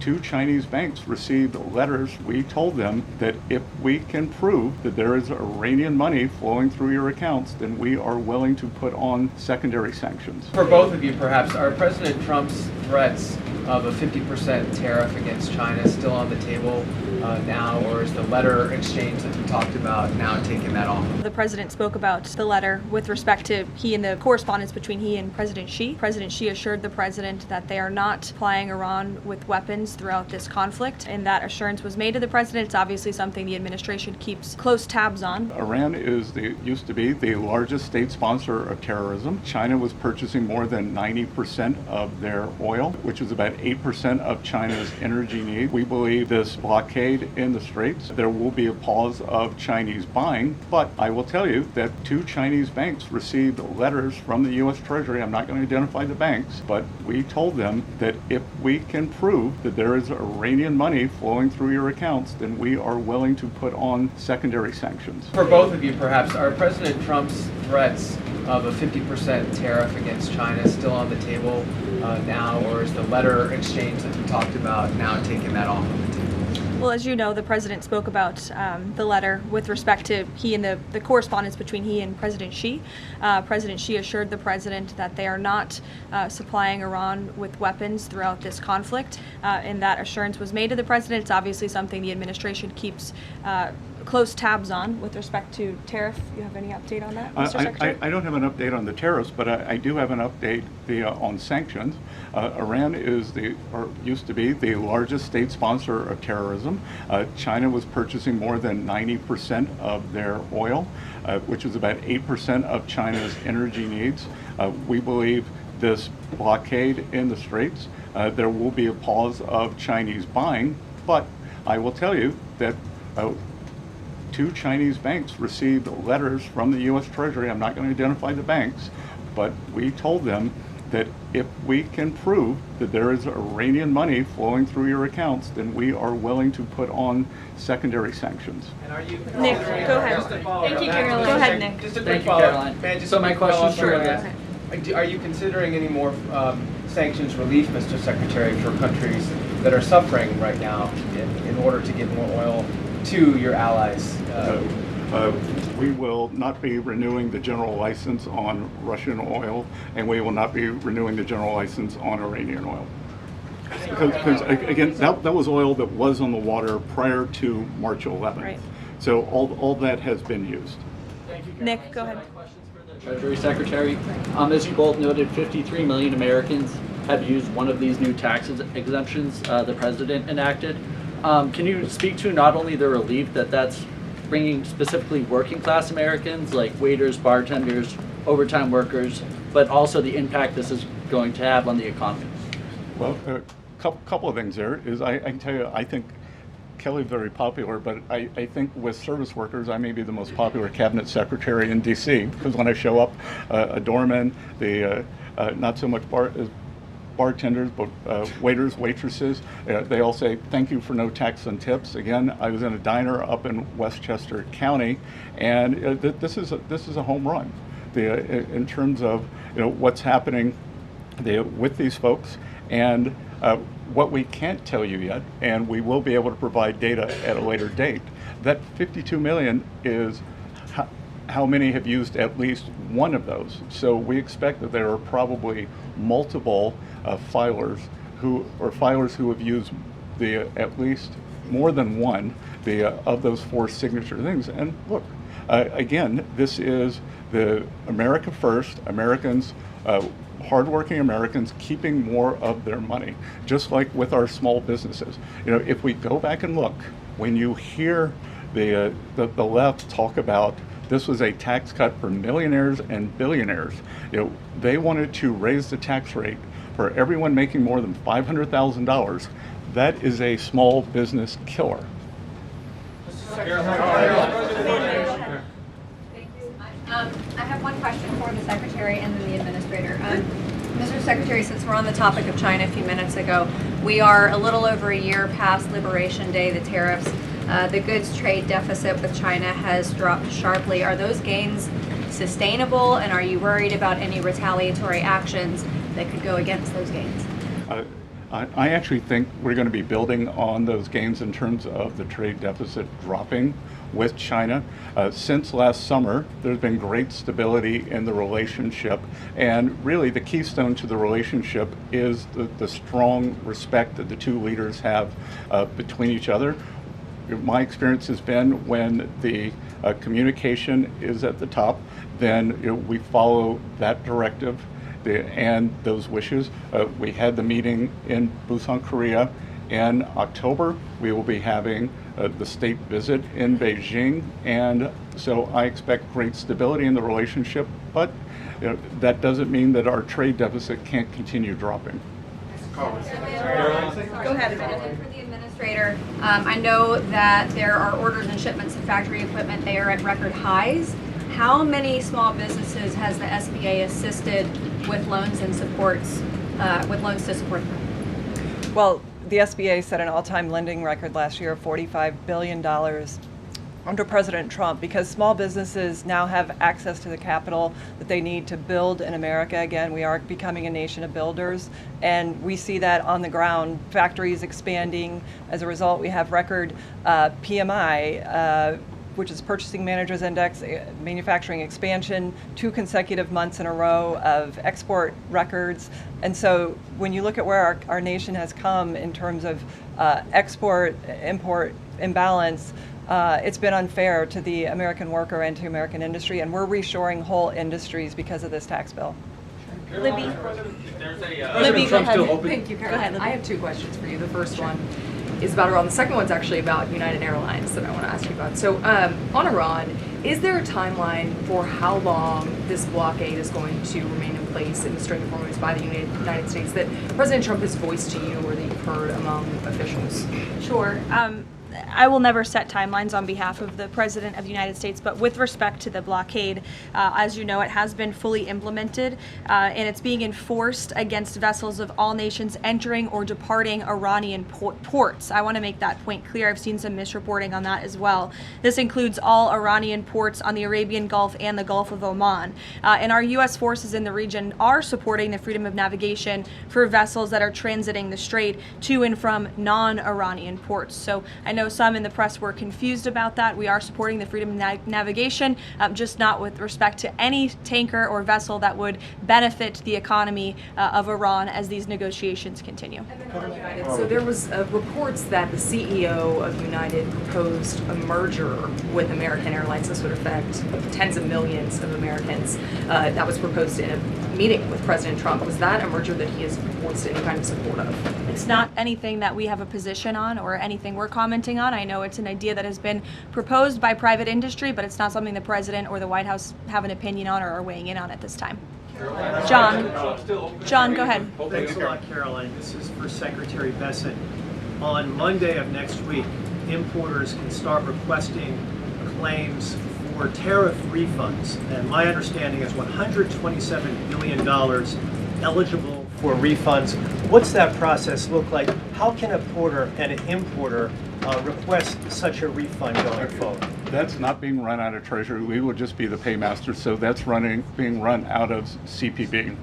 two Chinese banks received letters. We told them that if we can prove that there is Iranian money flowing through your accounts, then we are willing to put on secondary sanctions. For both of you, perhaps, are President Trump's threats of a 50% tariff against China still on the table now, or is the letter exchange that we talked about now taking that off? The president spoke about the letter with respect to he and the correspondence between he and President Xi. President Xi assured the president that they are not supplying Iran with weapons throughout this conflict, and that assurance was made to the president. It's obviously something the administration keeps close tabs on. Iran used to be the largest state sponsor of terrorism. China was purchasing more than 90% of their oil, which is about 8% of China's energy need. We believe this blockade in the Straits, there will be a pause of Chinese buying, but I will tell you that two Chinese banks received letters from the U.S. Treasury. I'm not going to identify the banks, but we told them that if we can prove that there is Iranian money flowing through your accounts, then we are willing to put on secondary sanctions. For both of you, perhaps, are President Trump's threats of a 50% tariff against China still on the table now, or is the letter exchange that we talked about now taking that off of the table? Well, as you know, the president spoke about the letter with respect to he and the correspondence between he and President Xi. President Xi assured the president that they are not supplying Iran with weapons throughout this conflict, and that assurance was made to the president. It's obviously something the administration keeps close tabs on with respect to tariff. You have any update on that, Mr. Secretary? I don't have an update on the tariffs, but I do have an update on sanctions. Iran used to be the largest state sponsor of terrorism. China was purchasing more than 90% of their oil, which is about 8% of China's energy needs. We believe this blockade in the Straits, there will be a pause of Chinese buying, but I will tell you that two Chinese banks received letters from the U.S. Treasury. I'm not going to identify the banks, but we told them that if we can prove that there is Iranian money flowing through your accounts, then we are willing to put on secondary sanctions. And are you Nick, go ahead. Thank you, Caroline. Go ahead, Nick. Just a quick Thank you, follow-up. Caroline. So my question is for are you considering any more sanctions relief, Mr. Secretary, for countries that are suffering right now in order to get more oil to your allies? We will not be renewing the general license on Russian oil, and we will not be renewing the general license on Iranian oil. Because again, that was oil that was on the water prior to March 11th. Right. So all that has been used. Thank you, Nick, go ahead. My question's for the Treasury Secretary. As you both noted, 53 million Americans have used one of these new tax exemptions the president enacted. Can you speak to not only the relief that's bringing specifically working class Americans like waiters, bartenders, overtime workers, but also the impact this is going to have on the economy? Well, a couple of things there is I can tell you, I think Kelly's very popular, but I think with service workers, I may be the most popular cabinet secretary in D.C. because when I show up, a doorman, the not so much bartenders, but waiters, waitresses, they all say thank you for no tax on tips. Again, I was in a diner up in Westchester County, and this is a home run. In terms of what's happening with these folks, and what we can't tell you yet, and we will be able to provide data at a later date. That 52 million is how many have used at least one of those. So we expect that there are probably multiple filers who have used at least more than one of those four signature things. And look, again, this is the America First, Americans, hardworking Americans keeping more of their money, just like with our small businesses. If we go back and look, when you hear the left talk about this was a tax cut for millionaires and billionaires, they wanted to raise the tax rate for everyone making more than $500,000. That is a small business killer. Thank you. I have one question for the Secretary and then the Administrator. Mr. Secretary, since we're on the topic of China a few minutes ago, we are a little over a year past Liberation Day, the tariffs. The goods trade deficit with China has dropped sharply. Are those gains sustainable, and are you worried about any retaliatory actions that could go against those gains? I actually think we're going to be building on those gains in terms of the trade deficit dropping with China. Since last summer, there's been great stability in the relationship, and really the keystone to the relationship is the strong respect that the two leaders have between each other. My experience has been when the communication is at the top, then we follow that directive and those wishes. We had the meeting in Busan, Korea. In October, we will be having the state visit in Beijing, and so I expect great stability in the relationship, but that doesn't mean that our trade deficit can't continue dropping. Go ahead. For the administrator, I know that there are orders and shipments of factory equipment. They are at record highs. How many small businesses has the SBA assisted with loans and supports, with loans to support them? Well, the SBA set an all-time lending record last year of $45 billion under President Trump, because small businesses now have access to the capital that they need to build in America. Again, we are becoming a nation of builders, and we see that on the ground, factories expanding. As a result, we have record PMI, which is Purchasing Managers Index, manufacturing expansion, 2 consecutive months in a row of export records. And so when you look at where our nation has come in terms of export-import imbalance, it's been unfair to the American worker and to American industry, and we're reshoring whole industries because of this tax bill. Libby. Libby, go ahead. Thank you, Caroline. Go ahead, Libby. I have 2 questions for you. The first one is about Iran. The second one's actually about United Airlines that I want to ask you about. So on Iran, is there a timeline for how long this blockade is going to remain in place in the Strait of Hormuz by the United States that President Trump has voiced to you or that you've heard among officials? Sure. I will never set timelines on behalf of the President of the United States, but with respect to the blockade, as you know, it has been fully implemented, and it's being enforced against vessels of all nations entering or departing Iranian ports. I want to make that point clear. I've seen some misreporting on that as well. This includes all Iranian ports on the Arabian Gulf and the Gulf of Oman. And our U.S. forces in the region are supporting the freedom of navigation for vessels that are transiting the strait to and from non-Iranian ports. So I know some in the press were confused about that. We are supporting the freedom of navigation, just not with respect to any tanker or vessel that would benefit the economy of Iran as these negotiations continue. So there was reports that the CEO of United proposed a merger with American Airlines. This would affect tens of millions of Americans. That was proposed in a meeting with President Trump. Was that a merger that he has voiced any kind of support of? It's not anything that we have a position on or anything we're commenting on. I know it's an idea that has been proposed by private industry, but it's not something the President or the White House have an opinion on or are weighing in on at this time. John, go ahead. Thanks a lot, Caroline. This is for Secretary Bessent. On Monday of next week, importers can start requesting claims for tariff refunds. And my understanding is $127 billion eligible for refunds. What's that process look like? How can a porter and an importer request such a refund going forward? That's not being run out of Treasury. We would just be the paymaster, so that's being run out of CPB.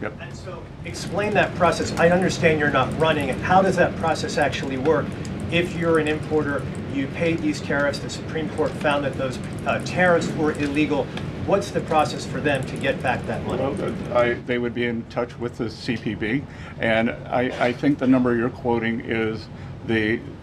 Yep. And so explain that process. I understand you're not running it. How does that process actually work? If you're an importer, you paid these tariffs, the Supreme Court found that those tariffs were illegal. What's the process for them to get back that money? Well, they would be in touch with the CPB, and I think the number you're quoting is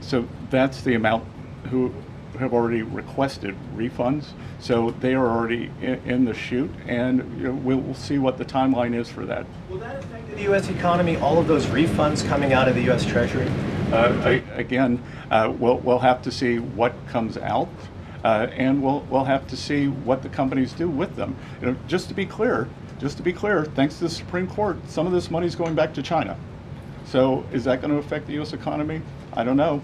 so that's the amount who have already requested refunds. So they are already in the chute, and we'll see what the timeline is for that. Will that affect the U.S. economy, all of those refunds coming out of the U.S. Treasury? Again, we'll have to see what comes out, and we'll have to see what the companies do with them. Just to be clear, thanks to the Supreme Court, some of this money is going back to China. So is that going to affect the U.S. economy? I don't know.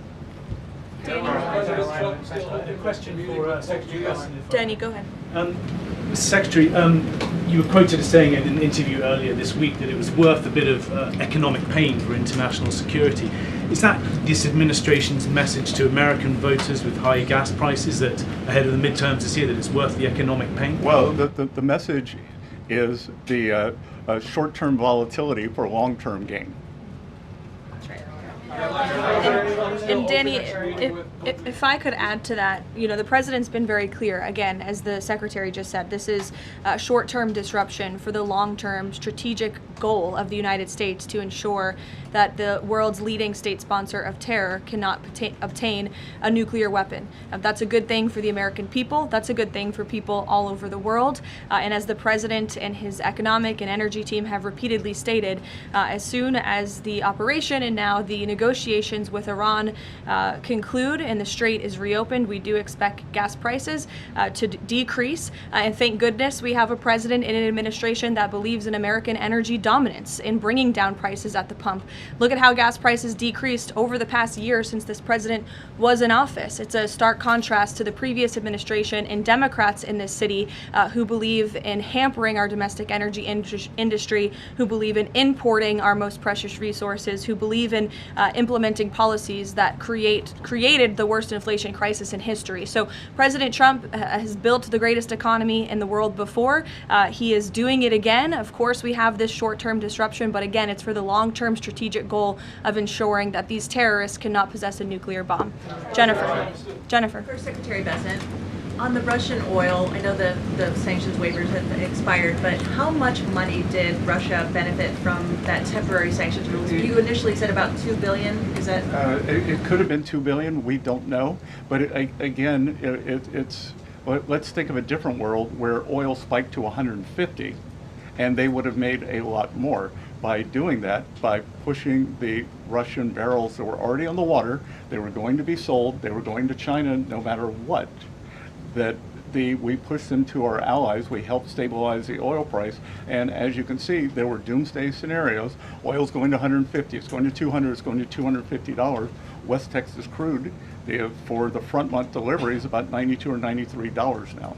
A question for Secretary Bessent. Danny, go ahead. Mr. Secretary, you were quoted as saying in an interview earlier this week that it was worth a bit of economic pain for international security. Is that this administration's message to American voters with high gas prices that ahead of the midterms this year that it's worth the economic pain? Well, the message is the short-term volatility for long-term gain. That's And Danny, if I could add to that, the president's been very clear, again, as the secretary just said, this is a short-term disruption for the long-term strategic goal of the United States to ensure that the world's leading state sponsor of terror cannot obtain a nuclear weapon. That's a good thing for the American people. That's a good thing for people all over the world. And as the president and his economic and energy team have repeatedly stated, as soon as the operation and now the negotiations with Iran conclude and the strait is reopened, we do expect gas prices to decrease. And thank goodness we have a president and an administration that believes in American energy dominance in bringing down prices at the pump. Look at how gas prices decreased over the past year since this president was in office. It's a stark contrast to the previous administration and Democrats in this city who believe in hampering our domestic energy industry, who believe in importing our most precious resources, who believe in implementing policies that created the worst inflation crisis in history. So President Trump has built the greatest economy in the world before. He is doing it again. Of course, we have this short-term disruption, but again, it's for the long-term strategic goal of ensuring that these terrorists cannot possess a nuclear bomb. Jennifer. First, Secretary Bessent, on the Russian oil, I know the sanctions waivers have expired, but how much money did Russia benefit from that temporary sanctions rules? You initially said about $2 billion. Is that? It could have been $2 billion. We don't know. But it's let's think of a different world where oil spiked to 150, and they would have made a lot more by doing that, by pushing the Russian barrels that were already on the water. They were going to be sold. They were going to China no matter what. We pushed them to our allies. We helped stabilize the oil price, and as you can see, there were doomsday scenarios. Oil's going to 150, it's going to 200, it's going to $250. West Texas crude for the front month delivery is about $92 or $93 now.